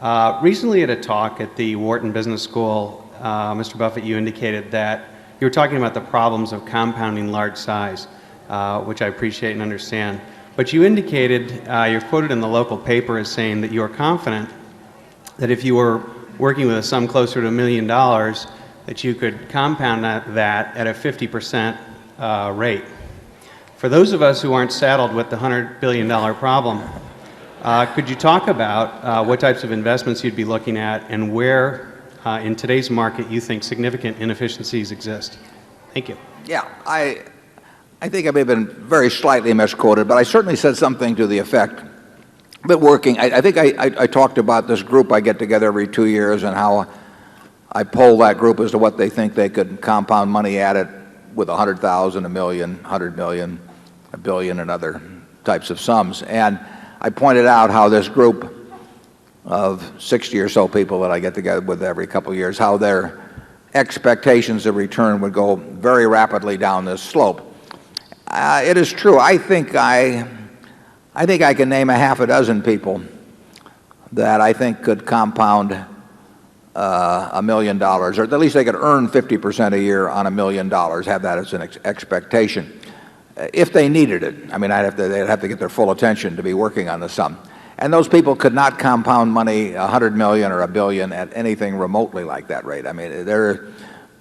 Recently at a talk at the Wharton Business School, Mr. Buffett, you indicated that you were talking about the problems of compounding large size, which I appreciate and understand. But you indicated, you're quoted in the local paper as saying that you are confident that if you were working with a sum closer to $1 million, that you could compound that at a 50% rate. For those of us who aren't saddled with the $100 billion problem, could you talk about what types of investments you'd be looking at and where in today's market you think significant inefficiencies exist? Thank you. Yeah, I think I may have been very slightly misquoted, but I certainly said something to the effect that working. I think I talked about this group I get together every 2 years and how I poll that group as to what they think they could compound money at it with 100,000, a million, 100 million, a billion, and other types of sums. And I pointed out how this group of 60 or so people that I get together with every couple of years, how their expectations of return would go very rapidly down this slope. It is true. I think I can name a half a dozen people that I think could compound $1 million, or at least they could earn 50% a year on $1 million, have that as an expectation. If they needed it, I mean, they'd have to get their full attention to be working on the sum. And those people could not compound money 100 million or a billion at anything remotely like that rate. I mean, there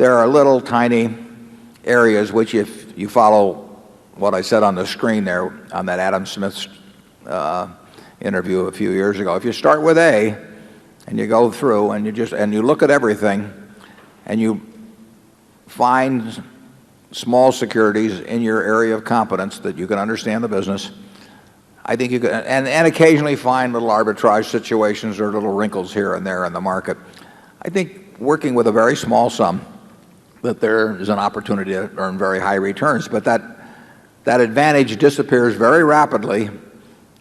are little tiny areas which, if you follow what I said on the screen there on that Adam Smith interview a few years ago, if you start with A and you go through and you look at everything and you find small securities in your area of competence that you can understand the business, I think you can, and occasionally find little arbitrage situations or little wrinkles here and there in the market. I think working with a very small sum, that there is an opportunity to earn very high returns, but that advantage disappears very rapidly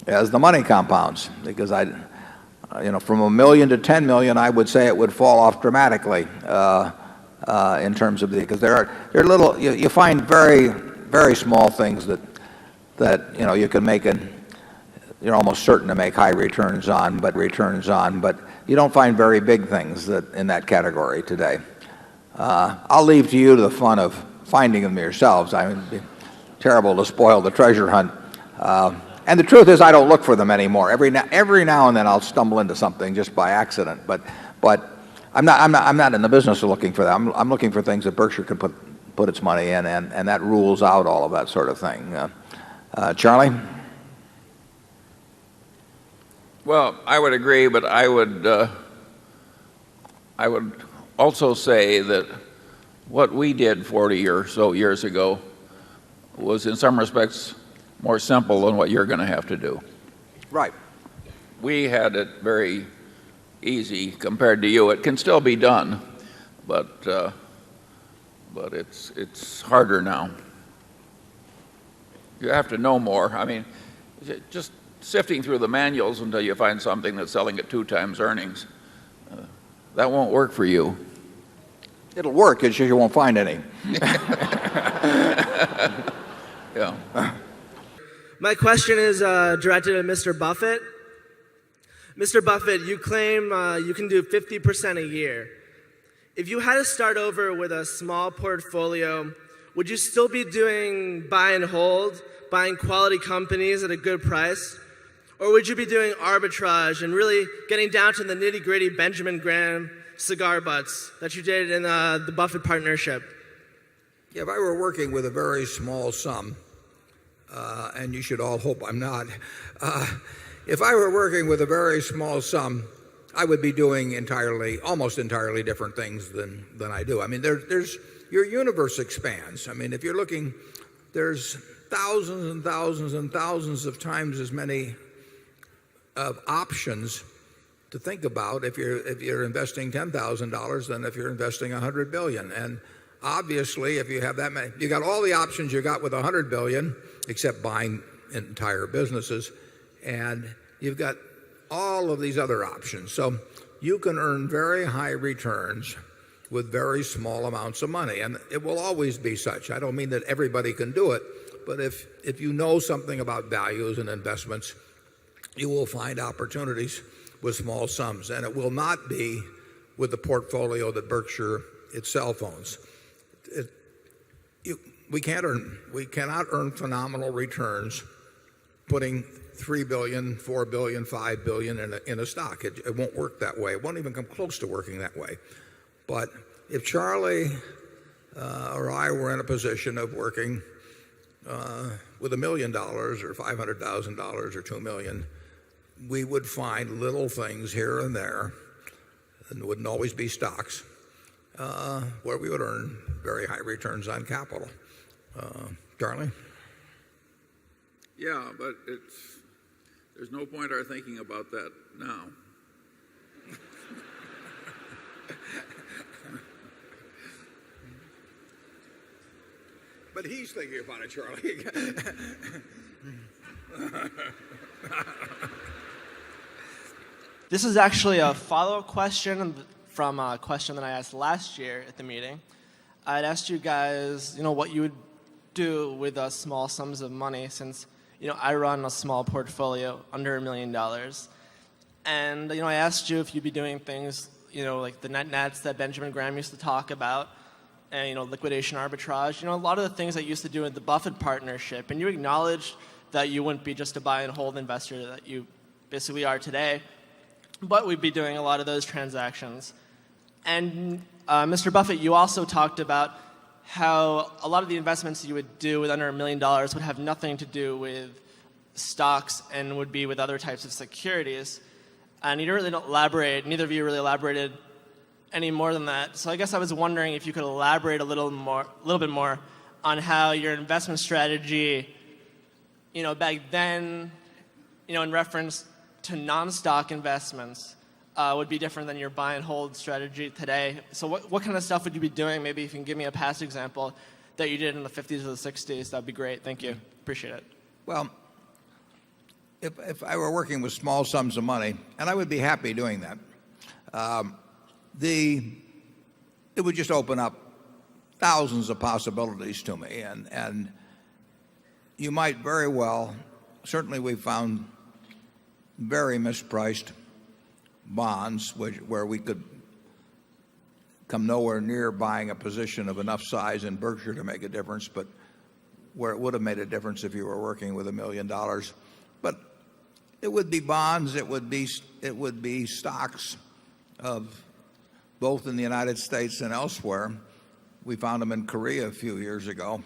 as the money compounds. Because from $1 million to 10 million, I would say it would fall off dramatically in terms of because there are little, you find very, very small things that you can make you're almost certain to make high returns on, but you don't find very big things that in that category today. I'll leave to you the fun of finding them yourselves. I mean, it'd be terrible to spoil the treasure hunt. And the truth is, I don't look for them anymore. Every now and then, I'll stumble into something just by accident. But I'm not in the business of looking for that. I'm looking for things that Berkshire could put its money in, and that rules out all of that sort of thing. Charlie? Well, I would agree, but I would also say that what we did 40 or so years ago was in some respects more simple than what you're going to have to do. Right. We had it very easy compared to you. It can still be done, but it's harder now. You have to know more. I mean, just sifting through the manuals until you find something that's selling at 2 times earnings, that won't work for you. It'll work, it's just you won't find any. Yeah. My question is directed at Mr. Buffett. Mr. Buffett, you claim you can do 50% a year. If you had to start over with a small portfolio, would you still be doing buy and hold, buying quality companies at a good price? Or would you be doing arbitrage and really getting down to the nitty-gritty Benjamin Graham cigar butts that you did in the Buffett partnership? Yeah, if I were working with a very small sum, and you should all hope I'm not, if I were working with a very small sum, I would be doing almost entirely different things than I do. I mean, your universe expands. I mean, if you're looking, there's thousands and thousands and thousands of times as many of options to think about if you're investing $10,000 than if you're investing $100 billion. And obviously, if you have that many, you got all the options you got with $100 billion, except buying entire businesses, and you've got all of these other options. So you can earn very high returns with very small amounts of money, and it will always be such. I don't mean that everybody can do it, but if you know something about values and investments, you will find opportunities with small sums, and it will not be with the portfolio that Berkshire itself owns. We cannot earn phenomenal returns putting $3 billion, $4 billion, $5 billion in a stock. It won't work that way. It won't even come close to working that way. But if Charlie or I were in a position of working with $1 million or $500,000 or $2 million, we would find little things here and there, and it wouldn't always be stocks, where we would earn very high returns on capital. Charlie? Yeah, but there's no point our thinking about that now. But he's thinking about it, Charlie. This is actually a follow-up question from a question that I asked last year at the meeting. I'd asked you guys, what you would do with small sums of money, since I run a small portfolio under $1 million, and I asked you if you'd be doing things like the net nets that Benjamin Graham used to talk about, and liquidation arbitrage, a lot of the things that you used to do in the Buffett partnership, and you acknowledged that you wouldn't be just a buy and hold investor that you basically are today, but we'd be doing a lot of those transactions. And Mr. Buffett, you also talked about how a lot of the investments you would do with under $1 million would have nothing to do with stocks and would be with other types of securities. And you didn't really elaborate, neither of you really elaborated any more than that. So I guess I was wondering if you could elaborate a little bit more on how your investment strategy, back then, in reference to non-stock investments, would be different than your buy and hold strategy today. So what kind of stuff would you be doing? Maybe if you can give me a past example that you did in the 50s or the 60s, that'd be great. Thank you. Appreciate it. Well, if I were working with small sums of money, and I would be happy doing that, it would just open up thousands of possibilities to me, and you might very well, certainly we've found very mispriced bonds where we could come nowhere near buying a position of enough size in Berkshire to make a difference, but where it would have made a difference if you were working with $1 million. But it would be bonds, it would be stocks of both in the United States and elsewhere. We found them in Korea a few years ago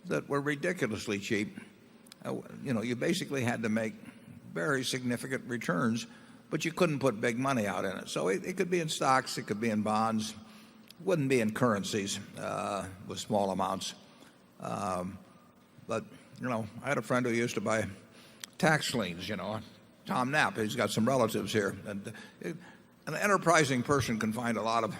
that were ridiculously cheap. You basically had to make very significant returns, but you couldn't put big money out in it. So it could be in stocks, it could be in bonds, it wouldn't be in currencies with small amounts. But I had a friend who used to buy tax liens. Tom Knapp. He's got some relatives here, and an enterprising person can find a lot of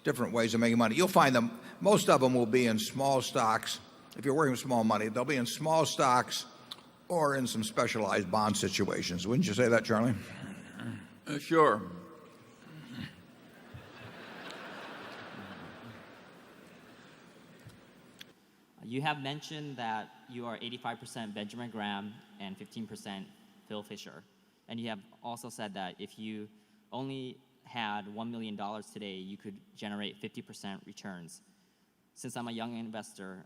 different ways of making money. You'll find them. Most of them will be in small stocks. If you're working with small money, they'll be in small stocks or in some specialized bond situations. Wouldn't you say that, Charlie? Sure. You have mentioned that you are 85% Benjamin Graham and 15% Phil Fisher. And you have also said that if you only had $1 million today, you could generate 50% returns. Since I'm a young investor,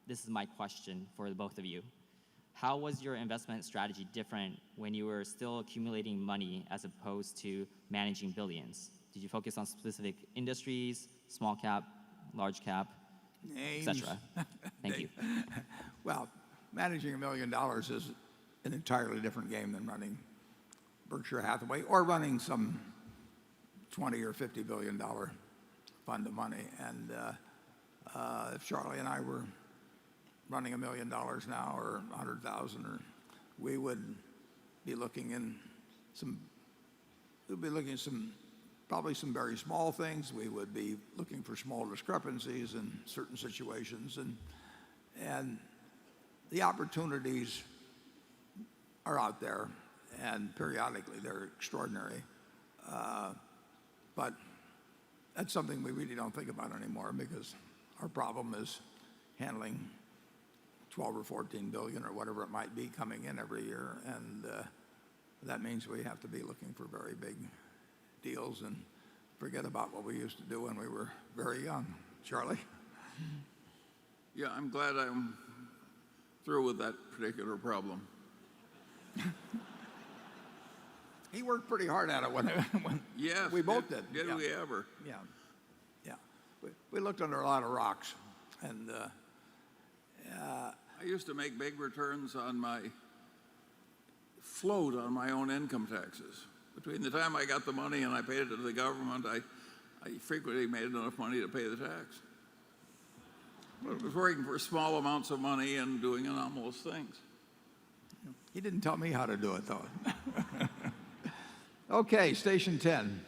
this is my question for the both of you. How was your investment strategy different when you were still accumulating money as opposed to managing billions? Did you focus on specific industries, small cap, large cap, etc.? Thank you. Well, managing $1 million is an entirely different game than running Berkshire Hathaway or running some $20 or $50 billion fund of money. And if Charlie and I were running $1 million now or 100,000, or we would be looking in some, probably some very small things. We would be looking for small discrepancies in certain situations, and the opportunities are out there, and periodically they're extraordinary. But that's something we really don't think about anymore, because our problem is handling 12 or 14 billion or whatever it might be coming in every year, and that means we have to be looking for very big deals and forget about what we used to do when we were very young. Charlie? Yeah, I'm glad I'm through with that particular problem. He worked pretty hard at it when Yes, we both did. Did Yeah. we ever? Yeah, yeah. We looked under a lot of rocks, and I used to make big returns on my float on my own income taxes. Between the time I got the money and I paid it to the government, I frequently made enough money to pay the tax. But it was working for small amounts of money and doing anomalous things. he didn't tell me how to do it, though. Okay, station 10.